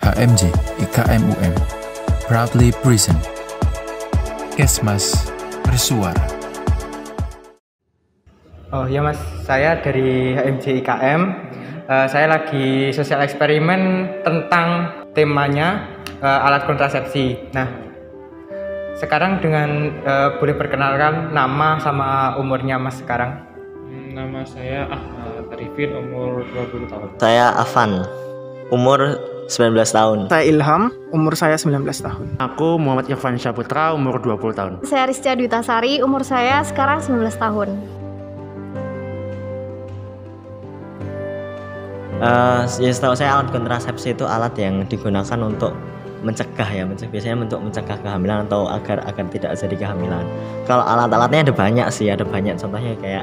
HMJ IKM UM proudly present Kesmas Bersuara. Oh ya Mas, saya dari HMJ IKM. Saya lagi sosial eksperimen tentang temanya alat kontrasepsi. Nah, sekarang dengan boleh perkenalkan nama sama umurnya Mas sekarang? Nama saya Ahmad Arifin, umur 20 tahun. Saya Afan, umur 19 tahun. Saya Ilham, umur saya 19 tahun. Aku Muhammad Irfan Syaputra, umur 20 tahun. Saya Rizcia Dwitasari, umur saya sekarang 19 tahun. Ya setahu saya alat kontrasepsi itu alat yang digunakan untuk mencegah biasanya untuk mencegah kehamilan atau agar tidak terjadi kehamilan. Kalau alat-alatnya ada banyak contohnya kayak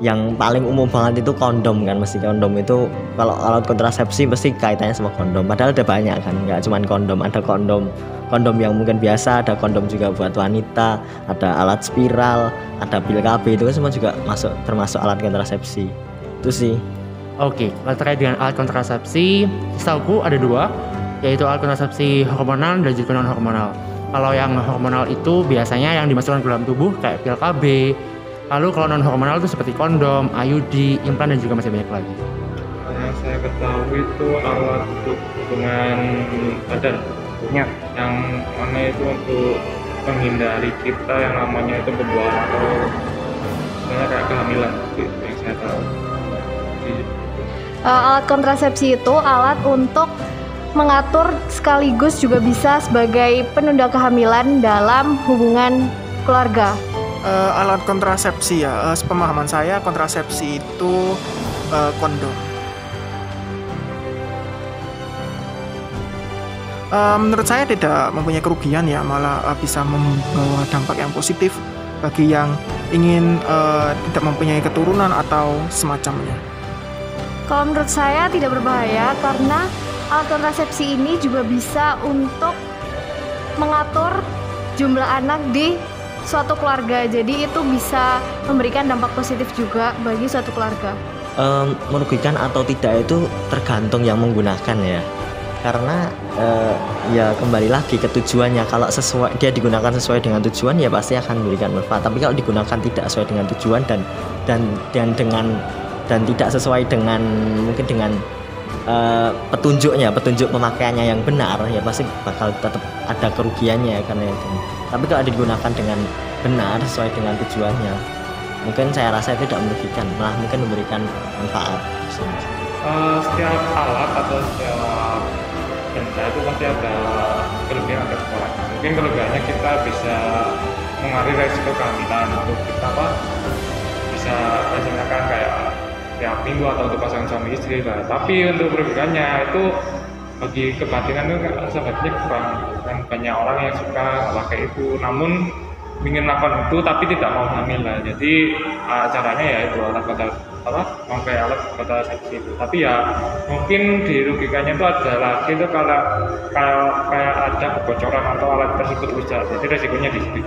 yang paling umum banget itu kondom kan, mesti kondom itu kalau alat kontrasepsi pasti kaitannya sama kondom, padahal ada banyak kan, nggak cuma kondom, ada kondom yang mungkin biasa, ada kondom juga buat wanita, ada alat spiral, ada pil KB, itu kan semua juga termasuk alat kontrasepsi itu sih. Oke, terkait dengan alat kontrasepsi, setahuku ada dua, yaitu alat kontrasepsi hormonal dan juga non hormonal. Kalau yang hormonal itu biasanya yang dimasukkan ke dalam tubuh kayak pil KB. Lalu kalau non hormonal itu seperti kondom, IUD, implan dan juga masih banyak lagi. Yang saya ketahui itu alat untuk hubungan badan, Ya. yang mana itu untuk menghindari kita yang namanya itu pembuahan atau sebenarnya kayak kehamilan, gitu yang saya tahu. Alat kontrasepsi itu alat untuk mengatur sekaligus juga bisa sebagai penunda kehamilan dalam hubungan keluarga. Alat kontrasepsi ya, sepemahaman saya kontrasepsi itu kondom. Menurut saya tidak mempunyai kerugian ya, malah bisa membawa dampak yang positif bagi yang ingin tidak mempunyai keturunan atau semacamnya. Kalau menurut saya tidak berbahaya karena alat kontrasepsi ini juga bisa untuk mengatur jumlah anak di suatu keluarga. Jadi itu bisa memberikan dampak positif juga bagi suatu keluarga. Merugikan atau tidak itu tergantung yang menggunakan ya. Karena ya kembali lagi ke tujuannya. Kalau dia digunakan sesuai dengan tujuan ya pasti akan memberikan manfaat. Tapi kalau digunakan tidak sesuai dengan tujuan dan tidak sesuai dengan mungkin dengan petunjuk pemakaiannya yang benar ya pasti bakal tetap ada kerugiannya karena itu. Tapi kalau digunakan dengan benar sesuai dengan tujuannya, mungkin saya rasa itu tidak merugikan, malah mungkin memberikan manfaat. Setiap alat atau setiap benda itu pasti ada kelebihan ada kekurangan. Mungkin kelebihannya kita bisa mengurangi resiko kehamilan untuk kita bisa rasakan kayak tiap minggu atau untuk pasangan suami istri lah. Tapi untuk merugikannya itu bagi kebatinan itu sebenarnya kurang, kan banyak orang yang suka pakai itu namun ingin melakukan itu tapi tidak mau hamil lah. Jadi caranya ya itu memakai alat kontrasepsi itu. Tapi ya mungkin dirugikannya itu ada lagi itu kalau kayak ada kebocoran atau alat tersebut rusak, jadi resikonya di situ.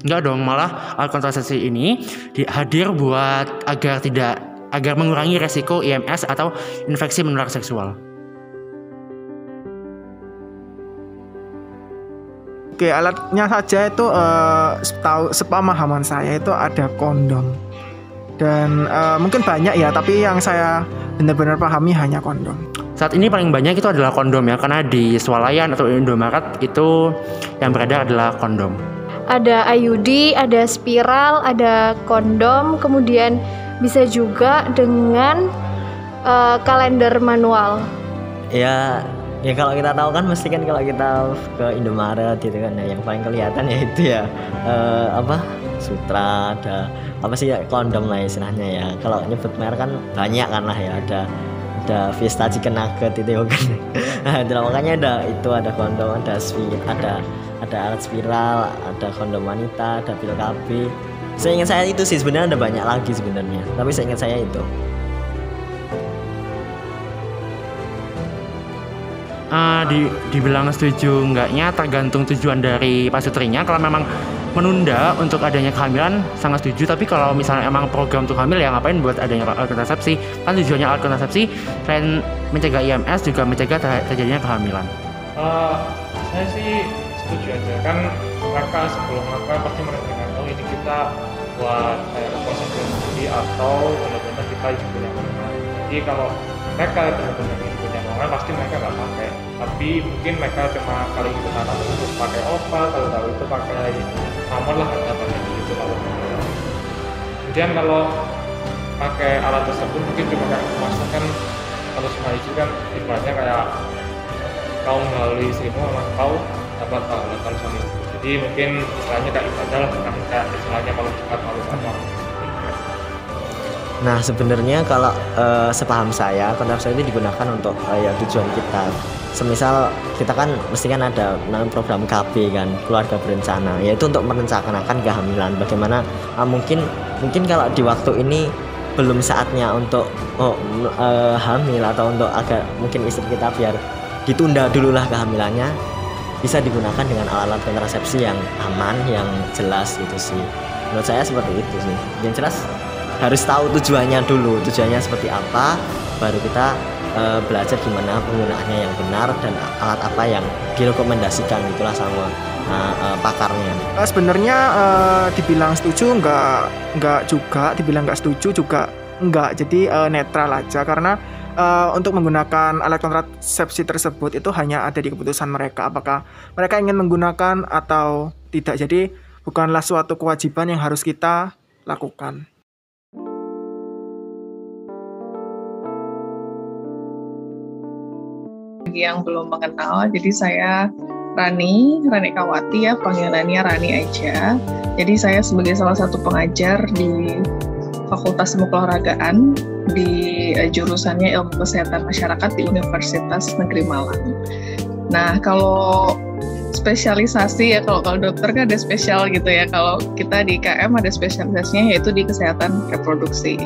Enggak dong, malah alat kontrasepsi ini hadir buat agar mengurangi resiko IMS atau infeksi menular seksual. Oke, alatnya saja itu sepemahaman saya itu ada kondom. Dan mungkin banyak ya, tapi yang saya benar-benar pahami hanya kondom. Saat ini paling banyak itu adalah kondom ya, karena di Swalayan atau Indomaret itu yang beredar adalah kondom. Ada IUD, ada spiral, ada kondom, kemudian bisa juga dengan kalender manual. Ya kalau kita tahu kan mesti kan kalau kita ke Indomaret gitu kan, yang paling kelihatan ya itu ya Sutra, ada kondom lah istilahnya ya. Kalau nyebut merek kan banyak kan lah ya, ada Vista Chicken Nugget itu kan. Nah, makanya ada kondom, ada alat spiral, ada kondom wanita, ada pil KB. Seingat saya itu sih, sebenarnya ada banyak lagi sebenarnya, tapi seingat saya itu. Dibilang setuju enggaknya tergantung tujuan dari pasutrinya. Kalau memang menunda untuk adanya kehamilan sangat setuju, tapi kalau misalnya emang program untuk hamil ya ngapain buat adanya alat kontrasepsi, kan tujuannya alat kontrasepsi selain mencegah IMS juga mencegah terjadinya kehamilan. Saya sih setuju aja, kan mereka sebelum mereka pasti menentukan oh ini kita buat kayak reproduksi sendiri atau benar-benar kita ibu yang hormonal. Jadi kalau mereka benar-benar ibu yang hormonal pasti mereka nggak pakai, tapi mungkin mereka cuma kali itu karena untuk pakai obat, kalau itu pakai hormon lah katanya gitu kalau kemudian kalau pakai alat tersebut mungkin cuma kayak kemasan kan, kalau semua itu kan ibaratnya kayak kau melalui istrimu memang kau dapat pahala kalau suami istri. Jadi mungkin istilahnya kayak ibadah lah, bukan kayak istilahnya kalau cepat malu sama. Nah sebenarnya kalau sepaham saya kontrasepsi itu digunakan untuk ya tujuan kita. Semisal kita kan mesti kan ada namanya program KB kan, keluarga berencana, yaitu untuk merencanakan kehamilan. Bagaimana mungkin kalau di waktu ini belum saatnya untuk hamil atau untuk agar mungkin istri kita biar ditunda dululah kehamilannya, bisa digunakan dengan alat-alat kontrasepsi yang aman, yang jelas gitu sih. Menurut saya seperti itu sih. Yang jelas harus tahu tujuannya dulu, tujuannya seperti apa, baru kita belajar gimana penggunaannya yang benar dan alat apa yang direkomendasikan itulah sama pakarnya. Sebenarnya dibilang setuju enggak juga, dibilang enggak setuju juga enggak. Jadi netral aja, karena untuk menggunakan alat kontrasepsi tersebut itu hanya ada di keputusan mereka, apakah mereka ingin menggunakan atau tidak. Jadi bukanlah suatu kewajiban yang harus kita lakukan. Yang belum mengenal, jadi saya Rani Kawati ya, panggilannya Rani aja. Jadi saya sebagai salah satu pengajar di Fakultas Ilmu Keolahragaan di jurusannya Ilmu Kesehatan Masyarakat di Universitas Negeri Malang. Nah, kalau spesialisasi ya, kalau dokter kan ada spesial gitu ya. Kalau kita di IKM ada spesialisasinya yaitu di kesehatan reproduksi.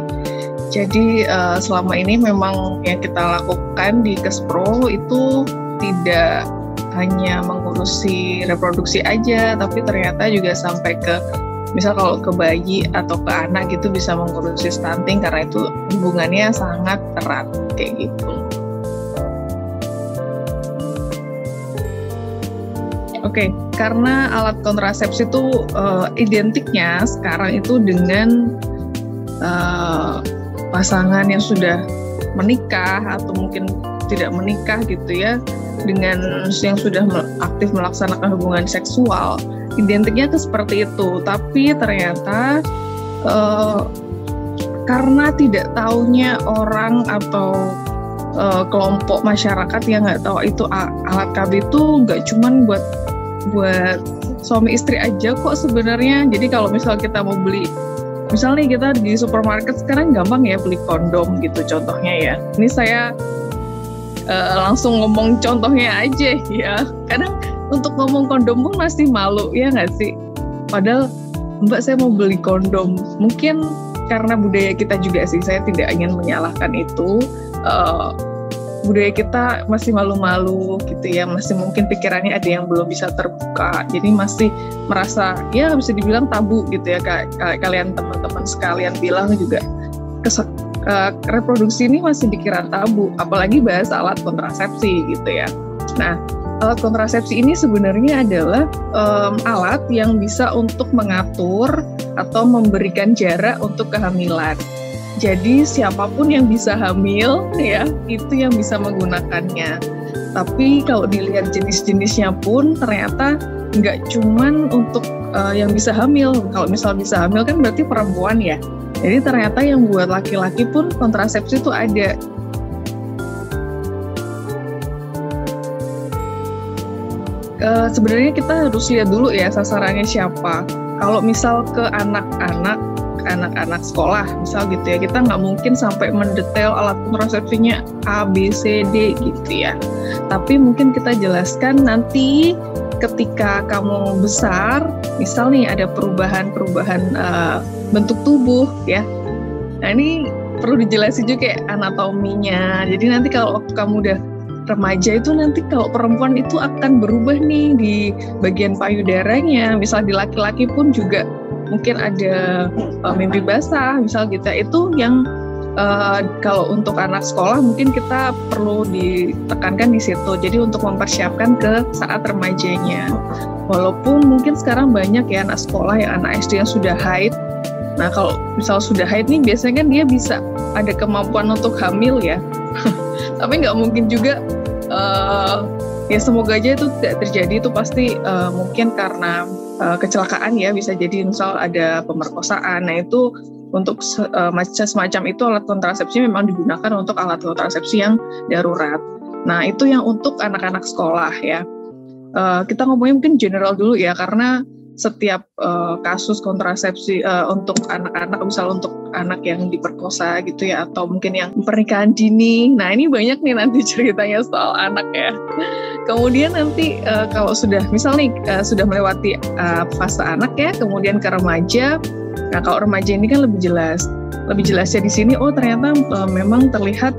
Jadi selama ini memang yang kita lakukan di Kespro itu tidak hanya mengurusi reproduksi aja, tapi ternyata juga sampai ke misal kalau ke bayi atau ke anak gitu bisa mengurusi stunting, karena itu hubungannya sangat erat kayak gitu. Oke, karena alat kontrasepsi itu identiknya sekarang itu dengan pasangan yang sudah menikah atau mungkin tidak menikah gitu ya, dengan yang sudah aktif melaksanakan hubungan seksual. Identiknya itu seperti itu, tapi ternyata karena tidak taunya orang atau kelompok masyarakat yang nggak tahu itu alat KB itu nggak cuman buat suami istri aja kok sebenarnya. Jadi kalau misal kita mau beli, misalnya kita di supermarket sekarang gampang ya beli kondom gitu contohnya ya. Ini saya langsung ngomong contohnya aja ya. Kadang untuk ngomong kondom pun masih malu ya nggak sih? Padahal Mbak saya mau beli kondom. Mungkin karena budaya kita juga sih, saya tidak ingin menyalahkan itu. Budaya kita masih malu-malu gitu ya, masih mungkin pikirannya ada yang belum bisa terbuka. Jadi masih merasa ya bisa dibilang tabu gitu ya. Kalian teman-teman sekalian bilang juga reproduksi ini masih dikira tabu, apalagi bahas alat kontrasepsi gitu ya. Nah, alat kontrasepsi ini sebenarnya adalah alat yang bisa untuk mengatur atau memberikan jarak untuk kehamilan. Jadi siapapun yang bisa hamil ya, itu yang bisa menggunakannya. Tapi kalau dilihat jenis-jenisnya pun ternyata nggak cuman untuk yang bisa hamil. Kalau misal bisa hamil kan berarti perempuan ya. Jadi ternyata yang buat laki-laki pun kontrasepsi itu ada. Sebenarnya kita harus lihat dulu ya sasarannya siapa. Kalau misal ke anak-anak sekolah misal gitu ya, kita nggak mungkin sampai mendetail alat kontrasepsinya A, B, C, D gitu ya. Tapi mungkin kita jelaskan nanti ketika kamu besar, misal nih ada perubahan bentuk tubuh ya. Nah ini perlu dijelasin juga kayak anatominya. Jadi nanti kalau kamu udah remaja itu nanti kalau perempuan itu akan berubah nih di bagian payudaranya. Misal di laki-laki pun juga mungkin ada mimpi basah, misal gitu. Itu yang kalau untuk anak sekolah mungkin kita perlu ditekankan di situ. Jadi untuk mempersiapkan ke saat remajanya. Walaupun mungkin sekarang banyak ya anak sekolah ya, anak SD yang sudah haid. Nah kalau misal sudah haid nih biasanya kan dia bisa ada kemampuan untuk hamil ya. Tapi nggak mungkin juga. Ya semoga aja itu tidak terjadi. Itu pasti mungkin karena kecelakaan ya, bisa jadi misal ada pemerkosaan. Nah itu untuk semacam itu alat kontrasepsi memang digunakan untuk alat kontrasepsi yang darurat. Nah itu yang untuk anak-anak sekolah ya. Kita ngomongin mungkin general dulu ya, karena setiap kasus kontrasepsi untuk anak-anak, misal untuk anak yang diperkosa gitu ya, atau mungkin yang pernikahan dini. Nah ini banyak nih nanti ceritanya soal anak ya. Kemudian nanti kalau sudah misal nih sudah melewati fase anak ya, kemudian ke remaja. Nah kalau remaja ini kan lebih jelasnya di sini. Oh ternyata memang terlihat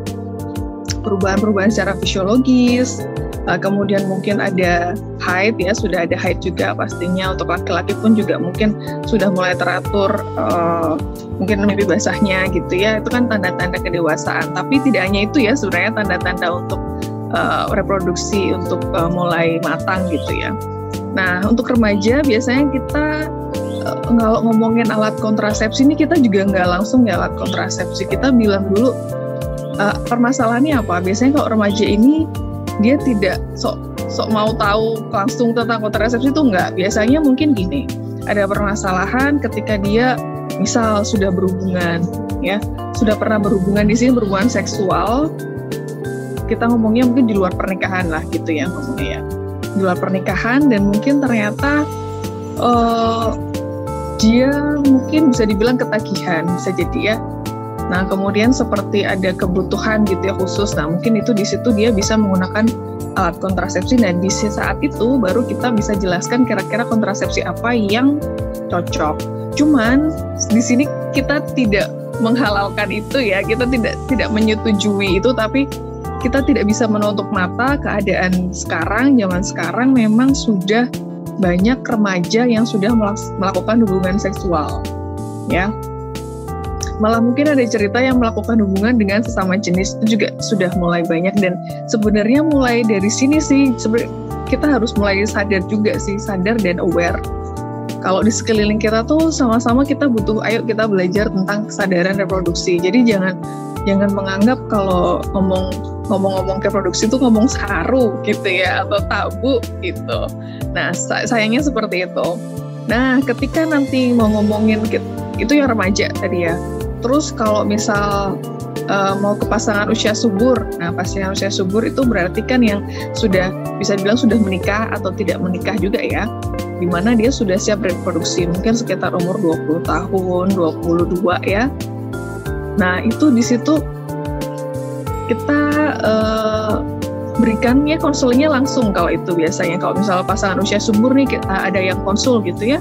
perubahan-perubahan secara fisiologis. Kemudian mungkin ada haid ya, sudah ada haid juga pastinya. Untuk laki-laki pun juga mungkin sudah mulai teratur mungkin mimpi basahnya gitu ya. Itu kan tanda-tanda kedewasaan. Tapi tidak hanya itu ya, sebenarnya tanda-tanda untuk reproduksi untuk mulai matang gitu ya. Nah untuk remaja biasanya kita kalau ngomongin alat kontrasepsi ini kita juga nggak langsung ya alat kontrasepsi. Kita bilang dulu permasalahannya apa. Biasanya kalau remaja ini dia tidak sok mau tahu langsung tentang kontrasepsi itu enggak. Biasanya mungkin gini, ada permasalahan ketika dia misal sudah berhubungan ya, sudah pernah berhubungan, di sini berhubungan seksual. Kita ngomongnya mungkin di luar pernikahan lah gitu ya ngomongnya ya. Di luar pernikahan dan mungkin ternyata dia mungkin bisa dibilang ketagihan, bisa jadi ya. Nah, kemudian seperti ada kebutuhan gitu ya khusus. Nah, mungkin itu di situ dia bisa menggunakan alat kontrasepsi. Dan di saat itu baru kita bisa jelaskan kira-kira kontrasepsi apa yang cocok. Cuman di sini kita tidak menghalalkan itu ya. Kita tidak menyetujui itu, tapi kita tidak bisa menutup mata keadaan sekarang, zaman sekarang memang sudah banyak remaja yang sudah melakukan hubungan seksual. Ya. Malah mungkin ada cerita yang melakukan hubungan dengan sesama jenis, itu juga sudah mulai banyak. Dan sebenarnya mulai dari sini sih kita harus mulai sadar juga sih, sadar dan aware. Kalau di sekeliling kita tuh sama-sama kita butuh, ayo kita belajar tentang kesadaran reproduksi. Jadi jangan menganggap kalau ngomong-ngomong reproduksi itu ngomong saru gitu ya, atau tabu gitu. Nah sayangnya seperti itu. Nah ketika nanti mau ngomongin itu yang remaja tadi ya. Terus kalau misal mau ke pasangan usia subur, nah pasangan usia subur itu berarti kan yang sudah bisa dibilang sudah menikah atau tidak menikah juga ya, dimana dia sudah siap reproduksi, mungkin sekitar umur 20 tahun, 22 ya. Nah itu di situ kita berikannya konselingnya langsung kalau itu biasanya. Kalau misalnya pasangan usia subur nih ada yang konsul gitu ya.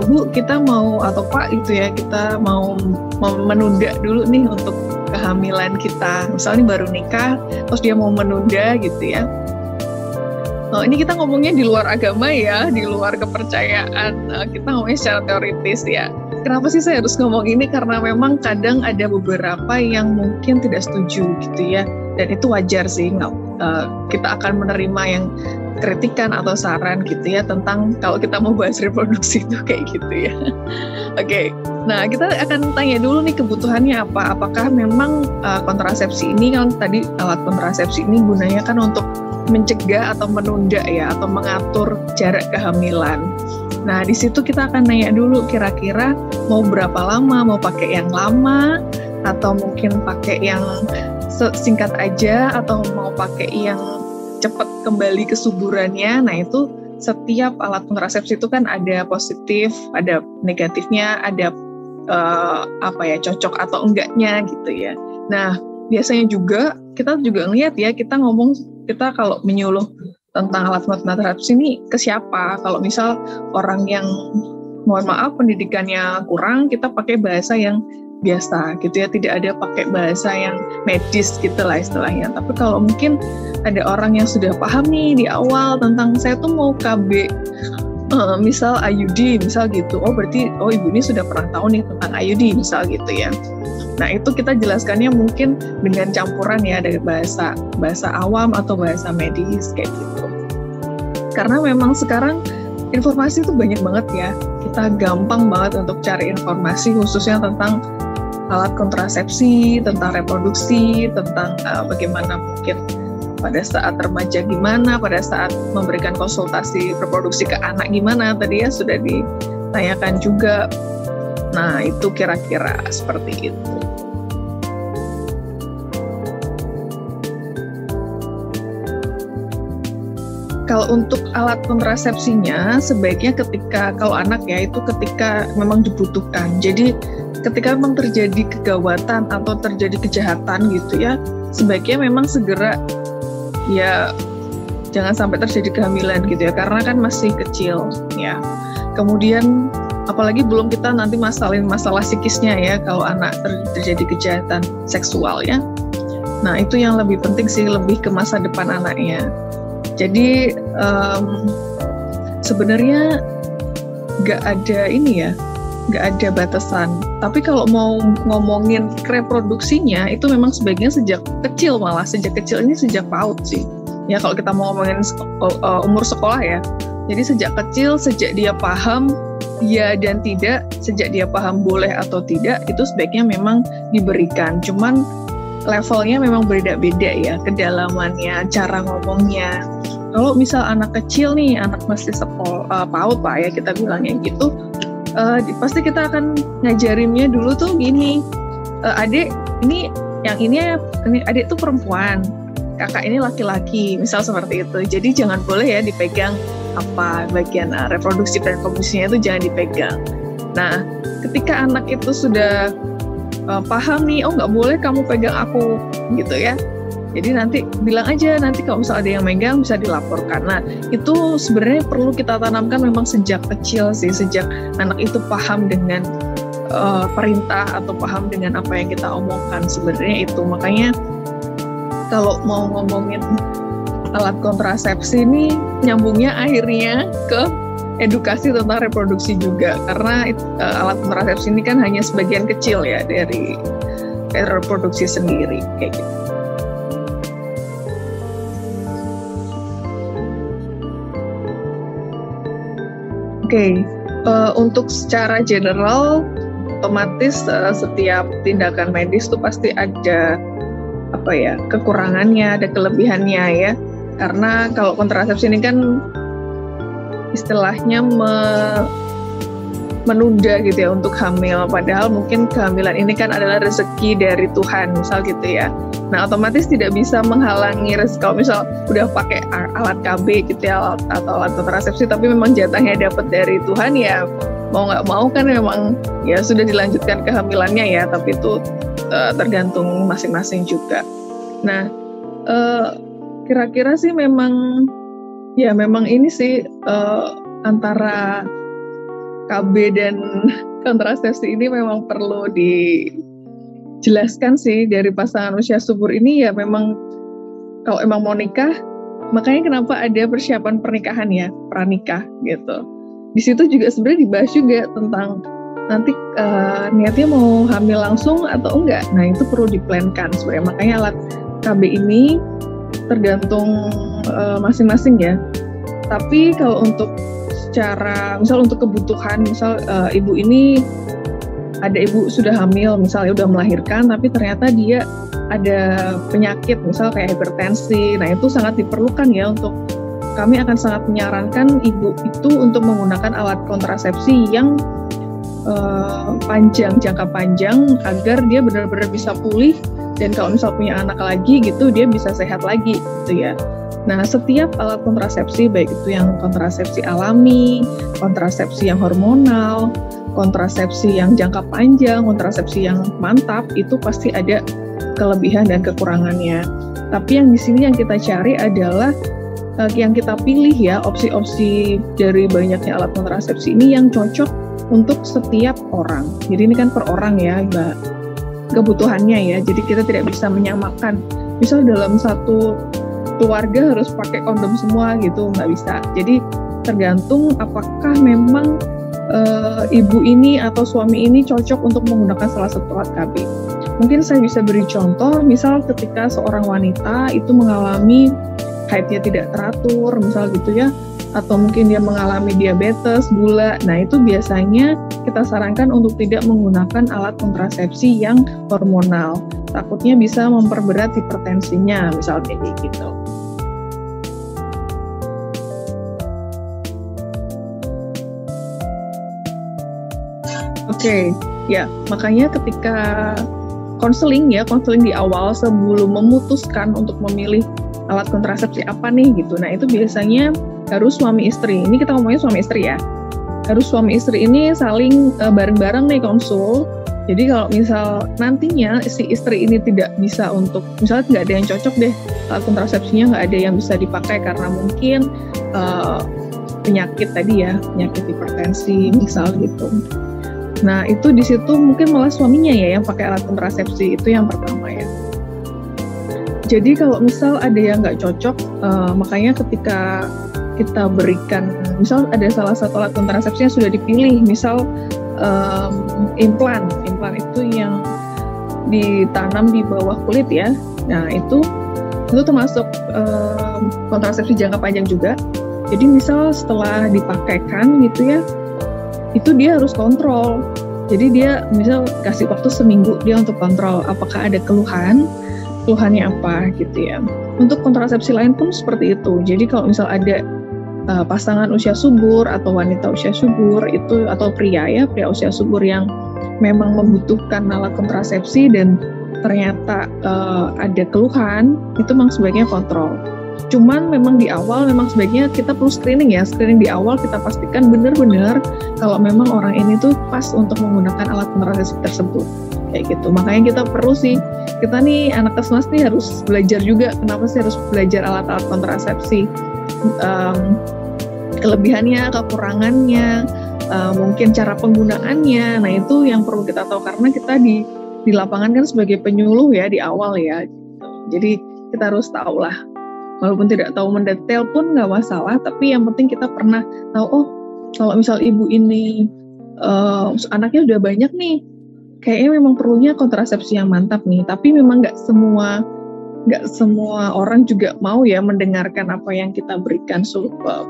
Bu, kita mau atau Pak gitu ya, kita mau menunda dulu nih untuk kehamilan kita. Misalnya baru nikah, terus dia mau menunda gitu ya. Ini kita ngomongnya di luar agama ya, di luar kepercayaan. Kita ngomongnya secara teoritis ya. Kenapa sih saya harus ngomong ini? Karena memang kadang ada beberapa yang mungkin tidak setuju gitu ya. Dan itu wajar sih, kita akan menerima yang kritikan atau saran gitu ya tentang kalau kita mau bahas reproduksi itu kayak gitu ya. Oke, nah kita akan tanya dulu nih kebutuhannya apa. Apakah memang kontrasepsi ini kan tadi alat kontrasepsi ini gunanya kan untuk mencegah atau menunda ya, atau mengatur jarak kehamilan. Nah di situ kita akan nanya dulu kira-kira mau berapa lama, mau pakai yang lama atau mungkin pakai yang singkat aja atau mau pakai yang cepat kembali kesuburannya. Nah itu setiap alat kontrasepsi itu kan ada positif, ada negatifnya, ada cocok atau enggaknya gitu ya. Nah biasanya juga kita juga ngelihat ya, kita kalau menyuluh tentang alat kontrasepsi ini ke siapa. Kalau misal orang yang mohon maaf pendidikannya kurang, kita pakai bahasa yang biasa gitu ya, tidak ada pakai bahasa yang medis gitu lah istilahnya. Tapi kalau mungkin ada orang yang sudah paham nih di awal tentang saya tuh mau KB misal IUD misal gitu, berarti ibu ini sudah pernah tahu nih tentang IUD misal gitu ya. Nah itu kita jelaskannya mungkin dengan campuran ya dari bahasa awam atau bahasa medis kayak gitu. Karena memang sekarang informasi itu banyak banget ya, kita gampang banget untuk cari informasi khususnya tentang alat kontrasepsi, tentang reproduksi, tentang bagaimana mungkin pada saat remaja gimana, pada saat memberikan konsultasi reproduksi ke anak gimana, tadi ya sudah ditanyakan juga. Nah itu kira-kira seperti itu. Kalau untuk alat kontrasepsinya sebaiknya kalau anak ya itu ketika memang dibutuhkan. Jadi ketika memang terjadi kegawatan atau terjadi kejahatan gitu ya, sebaiknya memang segera ya jangan sampai terjadi kehamilan gitu ya, karena kan masih kecil ya. Kemudian apalagi belum kita nanti masalah psikisnya ya kalau anak terjadi kejahatan seksual ya. Nah itu yang lebih penting sih, lebih ke masa depan anaknya. Jadi sebenarnya nggak ada nggak ada batasan. Tapi kalau mau ngomongin reproduksinya itu memang sebaiknya sejak kecil, malah sejak kecil ini sejak PAUD sih. Ya kalau kita mau ngomongin umur sekolah ya. Jadi sejak kecil, sejak dia paham ya dan tidak, sejak dia paham boleh atau tidak, itu sebaiknya memang diberikan. Cuman levelnya memang beda-beda ya, kedalamannya, cara ngomongnya. Kalau misal anak kecil nih, anak masih sekolah PAUD Pak ya kita bilangnya gitu, pasti kita akan ngajarinnya dulu tuh gini, adik ini yang ini adik tuh perempuan, kakak ini laki-laki, misal seperti itu. Jadi jangan boleh ya dipegang bagian reproduksi dan reproduksinya itu jangan dipegang. Nah ketika anak itu sudah paham nih, nggak boleh kamu pegang aku gitu ya. Jadi nanti bilang aja, nanti kalau misalnya ada yang megang bisa dilaporkan. Nah itu sebenarnya perlu kita tanamkan memang sejak kecil sih, sejak anak itu paham dengan perintah atau paham dengan apa yang kita omongkan sebenarnya itu. Makanya kalau mau ngomongin alat kontrasepsi ini nyambungnya akhirnya ke edukasi tentang reproduksi juga, karena alat kontrasepsi ini kan hanya sebagian kecil ya dari reproduksi sendiri kayak gitu. Oke, untuk secara general otomatis setiap tindakan medis itu pasti ada kekurangannya, ada kelebihannya ya. Karena kalau kontrasepsi ini kan istilahnya menunda gitu ya untuk hamil, padahal mungkin kehamilan ini kan adalah rezeki dari Tuhan misal gitu ya. Nah otomatis tidak bisa menghalangi rezeki kalau misal udah pakai alat KB gitu ya, atau alat kontrasepsi tapi memang jatahnya dapat dari Tuhan ya, mau nggak mau kan memang ya sudah dilanjutkan kehamilannya ya, tapi itu tergantung masing-masing juga. Nah kira-kira sih memang ini sih antara KB dan kontrasepsi ini memang perlu dijelaskan sih dari pasangan usia subur ini ya. Memang kalau emang mau nikah, makanya kenapa ada persiapan pernikahan ya, pranikah gitu. Di situ juga sebenarnya dibahas juga tentang nanti niatnya mau hamil langsung atau enggak. Nah itu perlu diplankan sebenarnya. Makanya alat KB ini tergantung masing-masing ya. Tapi kalau untuk misal untuk kebutuhan, misal ibu ini ada ibu sudah hamil, misalnya udah melahirkan, tapi ternyata dia ada penyakit, misal kayak hipertensi, nah itu sangat diperlukan ya kami akan sangat menyarankan ibu itu untuk menggunakan alat kontrasepsi yang jangka panjang agar dia benar-benar bisa pulih, dan kalau misal punya anak lagi gitu dia bisa sehat lagi gitu ya. Nah, setiap alat kontrasepsi, baik itu yang kontrasepsi alami, kontrasepsi yang hormonal, kontrasepsi yang jangka panjang, kontrasepsi yang mantap, itu pasti ada kelebihan dan kekurangannya. Tapi yang di sini yang kita cari adalah yang kita pilih ya, opsi-opsi dari banyaknya alat kontrasepsi ini yang cocok untuk setiap orang. Jadi ini kan per orang ya, Mbak, kebutuhannya ya. Jadi kita tidak bisa menyamakan. Misal dalam satu keluarga harus pakai kondom semua gitu, nggak bisa. Jadi tergantung apakah memang ibu ini atau suami ini cocok untuk menggunakan salah satu alat KB. Mungkin saya bisa beri contoh, misal ketika seorang wanita itu mengalami haidnya tidak teratur, misal gitu ya, atau mungkin dia mengalami diabetes, gula. Nah, itu biasanya kita sarankan untuk tidak menggunakan alat kontrasepsi yang hormonal. Takutnya bisa memperberat hipertensinya, misalnya kayak gitu. Oke, ya, makanya ketika konseling di awal sebelum memutuskan untuk memilih alat kontrasepsi apa nih gitu. Nah, itu biasanya harus suami istri. Ini kita ngomongnya suami istri ya. Harus suami istri ini saling bareng-bareng nih konsul. Jadi kalau misal nantinya si istri ini tidak bisa untuk, misalnya nggak ada yang cocok deh, alat kontrasepsinya nggak ada yang bisa dipakai karena mungkin penyakit tadi ya, penyakit hipertensi misal gitu. Nah, itu di situ mungkin malah suaminya ya yang pakai alat kontrasepsi, itu yang pertama ya. Jadi kalau misal ada yang nggak cocok, makanya ketika kita berikan, misal ada salah satu alat kontrasepsi yang sudah dipilih, misal implan itu yang ditanam di bawah kulit ya. Nah, itu termasuk kontrasepsi jangka panjang juga. Jadi misal setelah dipakaikan gitu ya, itu dia harus kontrol. Jadi dia misal kasih waktu seminggu dia untuk kontrol apakah ada keluhannya apa gitu ya. Untuk kontrasepsi lain pun seperti itu. Jadi kalau misal ada pasangan usia subur atau wanita usia subur itu, atau pria usia subur yang memang membutuhkan alat kontrasepsi dan ternyata ada keluhan, itu memang sebaiknya kontrol. Cuman memang di awal memang sebaiknya kita perlu screening ya. Screening di awal kita pastikan benar-benar kalau memang orang ini tuh pas untuk menggunakan alat kontrasepsi tersebut. Kayak gitu. Makanya kita perlu sih, kita nih anak kesmas nih harus belajar juga kenapa sih harus belajar alat-alat kontrasepsi. Kelebihannya, kekurangannya, mungkin cara penggunaannya. Nah, itu yang perlu kita tahu karena kita di lapangan kan sebagai penyuluh ya di awal ya. Jadi kita harus tahu lah. Walaupun tidak tahu mendetail pun nggak masalah, tapi yang penting kita pernah tahu, oh kalau misal ibu ini anaknya udah banyak nih, kayaknya memang perlunya kontrasepsi yang mantap nih. Tapi memang nggak semua orang juga mau ya mendengarkan apa yang kita berikan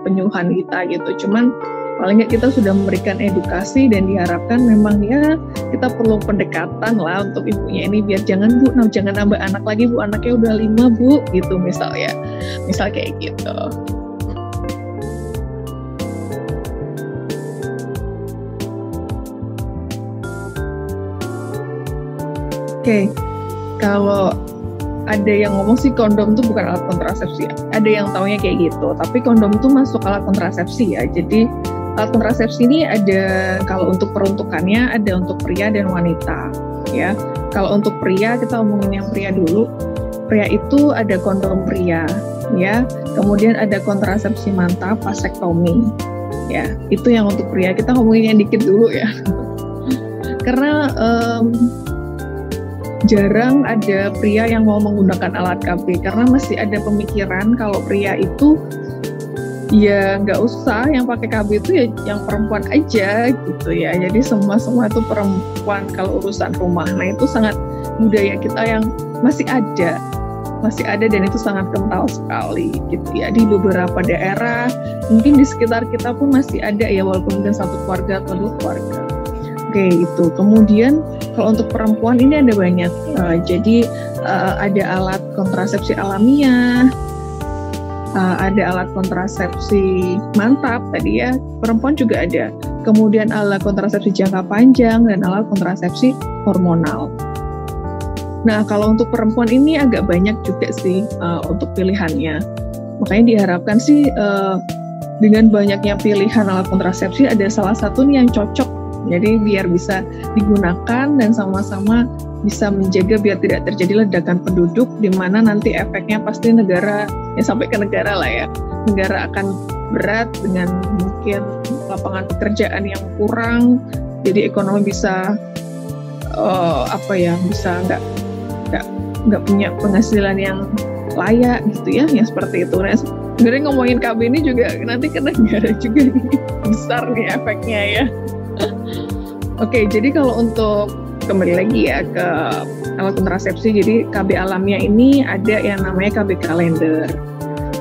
penyuluhan kita gitu. Cuman paling nggak kita sudah memberikan edukasi dan diharapkan memang ya kita perlu pendekatan lah untuk ibunya ini biar jangan nambah anak lagi bu, anaknya udah 5 bu gitu misal kayak gitu. Oke, kalau ada yang ngomong sih kondom itu bukan alat kontrasepsi. Ada yang taunya kayak gitu, tapi kondom itu masuk alat kontrasepsi ya. Jadi alat kontrasepsi ini ada, kalau untuk peruntukannya ada untuk pria dan wanita ya. Kalau untuk pria kita omongin yang pria dulu. Pria itu ada kondom pria ya. Kemudian ada kontrasepsi mantap, vasektomi ya. Itu yang untuk pria. Kita ngomongin yang dikit dulu ya. Karena jarang ada pria yang mau menggunakan alat KB karena masih ada pemikiran kalau pria itu ya nggak usah yang pakai KB itu ya yang perempuan aja gitu ya. Jadi semua itu perempuan kalau urusan rumah. Nah, itu sangat budaya kita yang masih ada dan itu sangat kental sekali gitu ya. Di beberapa daerah mungkin di sekitar kita pun masih ada ya, walaupun mungkin satu keluarga atau 2 keluarga. Oke, itu. Kemudian kalau untuk perempuan ini ada banyak. Jadi ada alat kontrasepsi alamiah, ada alat kontrasepsi mantap tadi ya. Perempuan juga ada. Kemudian alat kontrasepsi jangka panjang dan alat kontrasepsi hormonal. Nah, kalau untuk perempuan ini agak banyak juga sih untuk pilihannya. Makanya diharapkan sih dengan banyaknya pilihan alat kontrasepsi ada salah satu nih yang cocok. Jadi biar bisa digunakan dan sama-sama bisa menjaga biar tidak terjadi ledakan penduduk, di mana nanti efeknya pasti negara, ya sampai ke negara lah ya, negara akan berat dengan mungkin lapangan pekerjaan yang kurang, jadi ekonomi bisa bisa nggak punya penghasilan yang layak gitu ya, yang seperti itu. Nah, sebenarnya ngomongin KB ini juga nanti ke negara juga nih, besar nih efeknya ya. Oke, jadi kalau untuk kembali lagi ya ke alat kontrasepsi, jadi KB alamiah ini ada yang namanya KB kalender,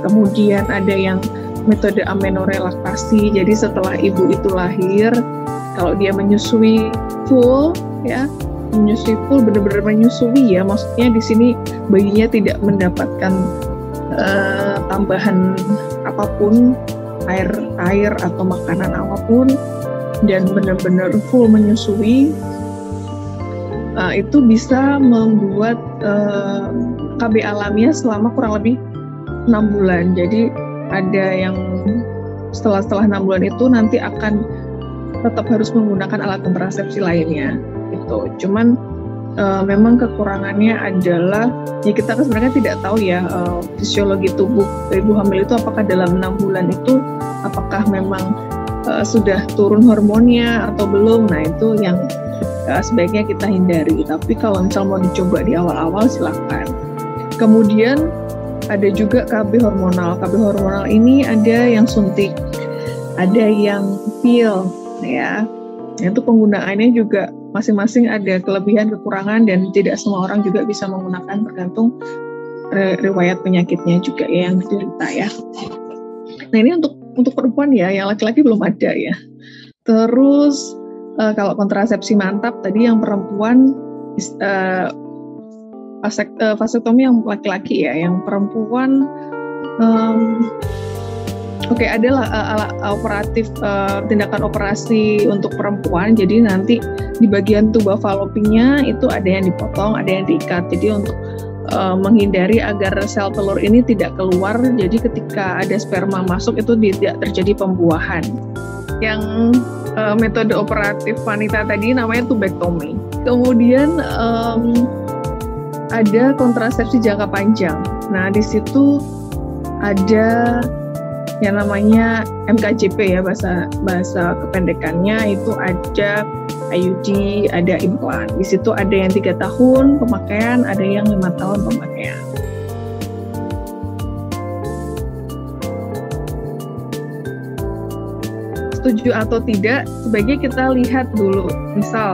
kemudian ada yang metode amenorelaktasi. Jadi setelah ibu itu lahir, kalau dia menyusui full ya, menyusui full, benar-benar menyusui ya, maksudnya di sini bayinya tidak mendapatkan tambahan apapun, air atau makanan apapun, dan benar-benar full menyusui, itu bisa membuat KB alamiah selama kurang lebih 6 bulan. Jadi ada yang setelah 6 bulan itu nanti akan tetap harus menggunakan alat kontrasepsi lainnya. Itu cuman memang kekurangannya adalah ya kita kan sebenarnya tidak tahu ya fisiologi tubuh ibu hamil itu apakah dalam 6 bulan itu apakah memang sudah turun hormonnya atau belum. Nah itu yang sebaiknya kita hindari. Tapi kalau misal mau dicoba di awal-awal silakan. Kemudian ada juga KB hormonal. KB hormonal ini ada yang suntik, ada yang pil ya. Itu penggunaannya juga masing-masing ada kelebihan kekurangan dan tidak semua orang juga bisa menggunakan, tergantung riwayat penyakitnya juga ya yang diderita ya. Nah ini untuk perempuan ya, yang laki-laki belum ada ya. Terus kalau kontrasepsi mantap tadi yang perempuan vasektomi yang laki-laki ya, yang perempuan adalah alat operatif, tindakan operasi untuk perempuan. Jadi nanti di bagian tuba falopinya itu ada yang dipotong, ada yang diikat. Jadi untuk menghindari agar sel telur ini tidak keluar, jadi ketika ada sperma masuk itu tidak terjadi pembuahan. Yang metode operatif wanita tadi namanya tubektomi. Kemudian ada kontrasepsi jangka panjang. Nah di situ ada yang namanya MKJP ya, bahasa kependekannya itu ada IUD, ada implan. Di situ ada yang 3 tahun pemakaian, ada yang 5 tahun pemakaian. Setuju atau tidak, sebaiknya kita lihat dulu. Misal,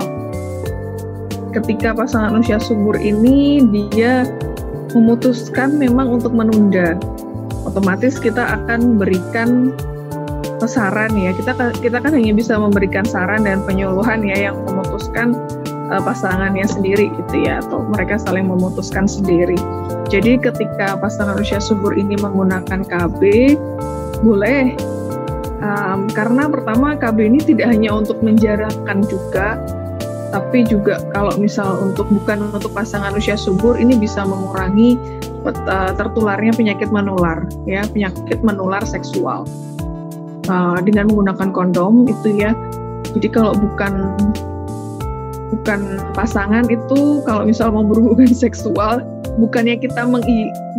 ketika pasangan usia subur ini dia memutuskan memang untuk menunda, otomatis kita akan berikan saran ya. Kita kan hanya bisa memberikan saran dan penyuluhan ya, yang memutuskan pasangannya sendiri gitu ya, atau mereka saling memutuskan sendiri. Jadi ketika pasangan usia subur ini menggunakan KB, boleh, karena pertama KB ini tidak hanya untuk menjarakkan juga, tapi juga kalau misal bukan untuk pasangan usia subur, ini bisa mengurangi tertularnya penyakit menular ya, penyakit menular seksual dengan menggunakan kondom itu ya. Jadi kalau bukan pasangan itu, kalau misal mau berhubungan seksual, bukannya kita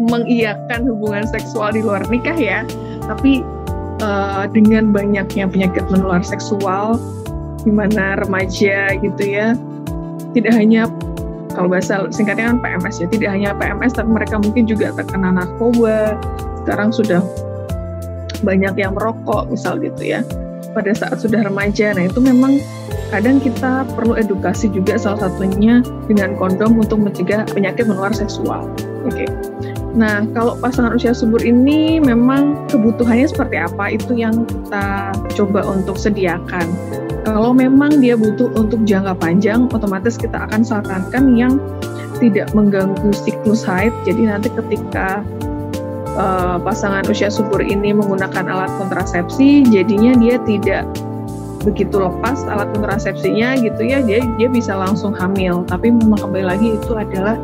mengiyakan hubungan seksual di luar nikah ya, tapi dengan banyaknya penyakit menular seksual di mana remaja gitu ya, tidak hanya, kalau bahasa singkatnya kan PMS ya, tidak hanya PMS tapi mereka mungkin juga terkena narkoba, sekarang sudah banyak yang merokok misal gitu ya, pada saat sudah remaja. Nah itu memang kadang kita perlu edukasi juga, salah satunya dengan kondom untuk mencegah penyakit menular seksual. Oke. Nah kalau pasangan usia subur ini memang kebutuhannya seperti apa, itu yang kita coba untuk sediakan. Kalau memang dia butuh untuk jangka panjang, otomatis kita akan sarankan yang tidak mengganggu siklus haid. Jadi nanti ketika pasangan usia subur ini menggunakan alat kontrasepsi, jadinya dia tidak begitu lepas alat kontrasepsinya gitu ya, dia bisa langsung hamil. Tapi memang kembali lagi itu adalah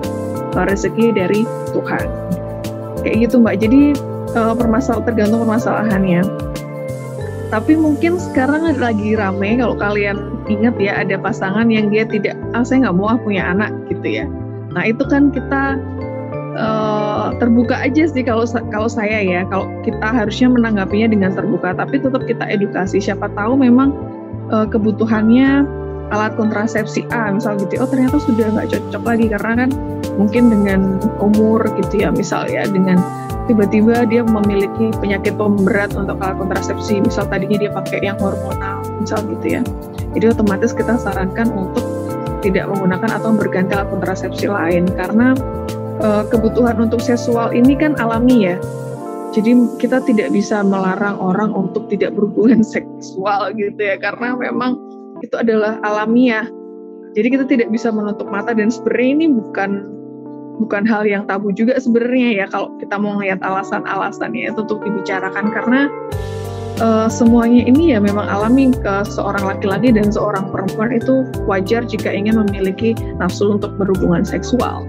rezeki dari Tuhan. Kayak gitu Mbak. Jadi tergantung permasalahannya. Tapi mungkin sekarang lagi rame, kalau kalian ingat ya, ada pasangan yang dia tidak, saya nggak mau punya anak gitu ya. Nah itu kan kita terbuka aja sih kalau saya ya, kalau kita harusnya menanggapinya dengan terbuka, tapi tetap kita edukasi. Siapa tahu memang kebutuhannya alat kontrasepsi A misal gitu, oh ternyata sudah nggak cocok lagi karena kan mungkin dengan umur gitu ya, misal ya, dengan tiba-tiba dia memiliki penyakit pemberat untuk alat kontrasepsi, misal tadinya dia pakai yang hormonal misal gitu ya, jadi otomatis kita sarankan untuk tidak menggunakan atau berganti alat kontrasepsi lain, karena kebutuhan untuk seksual ini kan alami ya. Jadi kita tidak bisa melarang orang untuk tidak berhubungan seksual gitu ya, karena memang itu adalah alamiah. Jadi kita tidak bisa menutup mata, dan sebenarnya ini bukan hal yang tabu juga sebenarnya ya, kalau kita mau ngelihat alasan-alasannya itu untuk dibicarakan, karena semuanya ini ya memang alami. Ke seorang laki-laki dan seorang perempuan itu wajar jika ingin memiliki nafsu untuk berhubungan seksual.